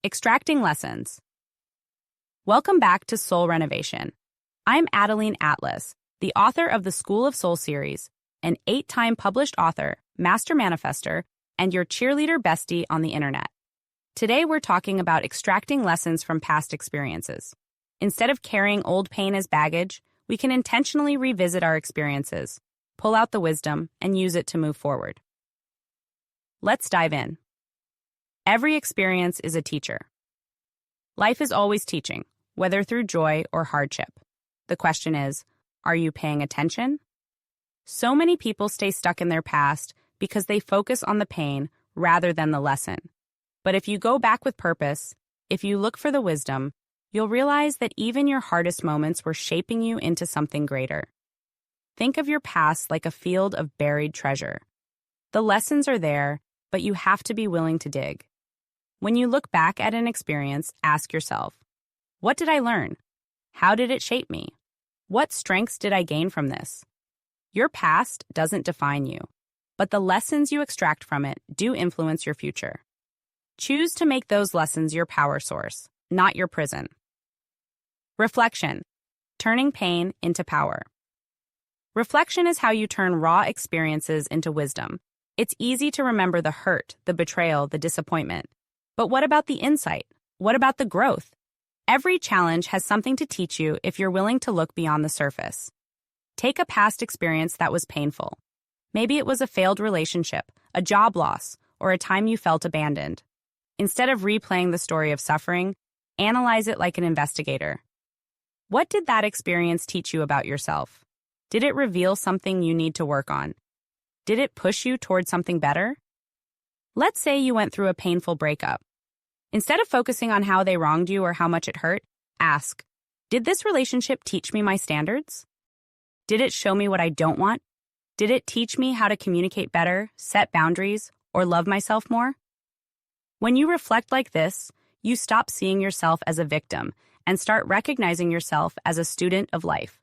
Extracting Lessons. Welcome back to Soul Renovation. I'm Adeline Atlas, the author of the School of Soul series, an 8-time published author, master manifester, and your cheerleader bestie on the internet. Today we're talking about extracting lessons from past experiences. Instead of carrying old pain as baggage, we can intentionally revisit our experiences, pull out the wisdom, and use it to move forward. Let's dive in. Every experience is a teacher. Life is always teaching, whether through joy or hardship. The question is, are you paying attention? So many people stay stuck in their past because they focus on the pain rather than the lesson. But if you go back with purpose, if you look for the wisdom, you'll realize that even your hardest moments were shaping you into something greater. Think of your past like a field of buried treasure. The lessons are there, but you have to be willing to dig. When you look back at an experience, ask yourself, what did I learn? How did it shape me? What strengths did I gain from this? Your past doesn't define you, but the lessons you extract from it do influence your future. Choose to make those lessons your power source, not your prison. Reflection. Turning pain into power. Reflection is how you turn raw experiences into wisdom. It's easy to remember the hurt, the betrayal, the disappointment. But what about the insight? What about the growth? Every challenge has something to teach you if you're willing to look beyond the surface. Take a past experience that was painful. Maybe it was a failed relationship, a job loss, or a time you felt abandoned. Instead of replaying the story of suffering, analyze it like an investigator. What did that experience teach you about yourself? Did it reveal something you need to work on? Did it push you toward something better? Let's say you went through a painful breakup. Instead of focusing on how they wronged you or how much it hurt, ask, did this relationship teach me my standards? Did it show me what I don't want? Did it teach me how to communicate better, set boundaries, or love myself more? When you reflect like this, you stop seeing yourself as a victim and start recognizing yourself as a student of life.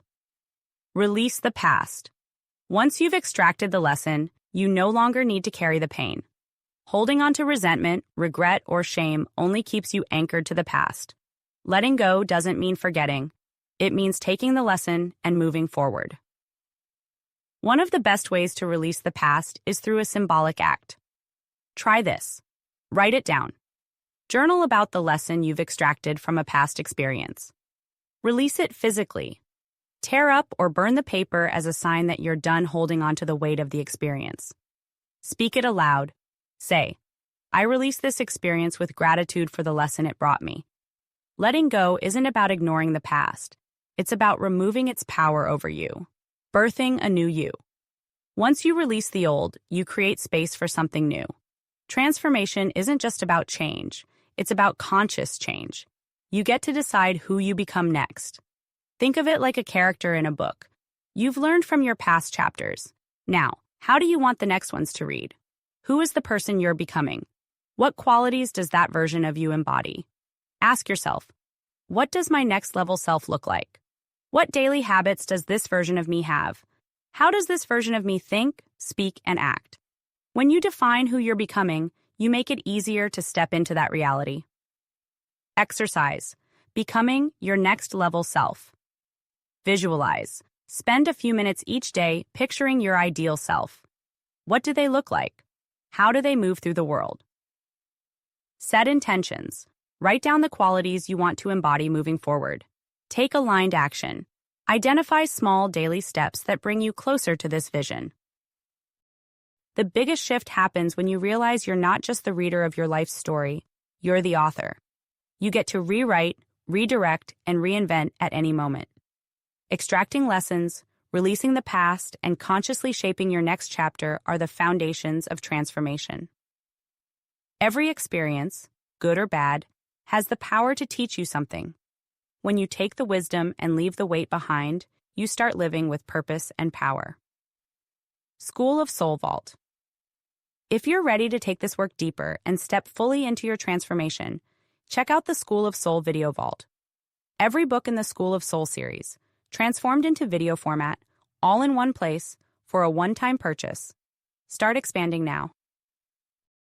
Release the past. Once you've extracted the lesson, you no longer need to carry the pain. Holding on to resentment, regret, or shame only keeps you anchored to the past. Letting go doesn't mean forgetting. It means taking the lesson and moving forward. One of the best ways to release the past is through a symbolic act. Try this. Write it down. Journal about the lesson you've extracted from a past experience. Release it physically. Tear up or burn the paper as a sign that you're done holding on to the weight of the experience. Speak it aloud. Say, I release this experience with gratitude for the lesson it brought me. Letting go isn't about ignoring the past. It's about removing its power over you, birthing a new you. Once you release the old, you create space for something new. Transformation isn't just about change. It's about conscious change. You get to decide who you become next. Think of it like a character in a book. You've learned from your past chapters. Now, how do you want the next ones to read? Who is the person you're becoming? What qualities does that version of you embody? Ask yourself, what does my next level self look like? What daily habits does this version of me have? How does this version of me think, speak, and act? When you define who you're becoming, you make it easier to step into that reality. Exercise. Becoming your next level self. Visualize. Spend a few minutes each day picturing your ideal self. What do they look like? How do they move through the world? Set intentions. Write down the qualities you want to embody moving forward. Take aligned action. Identify small daily steps that bring you closer to this vision. The biggest shift happens when you realize you're not just the reader of your life's story, you're the author. You get to rewrite, redirect, and reinvent at any moment. Extracting lessons, releasing the past, and consciously shaping your next chapter are the foundations of transformation. Every experience, good or bad, has the power to teach you something. When you take the wisdom and leave the weight behind, you start living with purpose and power. School of Soul Vault. If you're ready to take this work deeper and step fully into your transformation, check out the School of Soul Video Vault. Every book in the School of Soul series, transformed into video format, all in one place, for a one-time purchase. Start expanding now.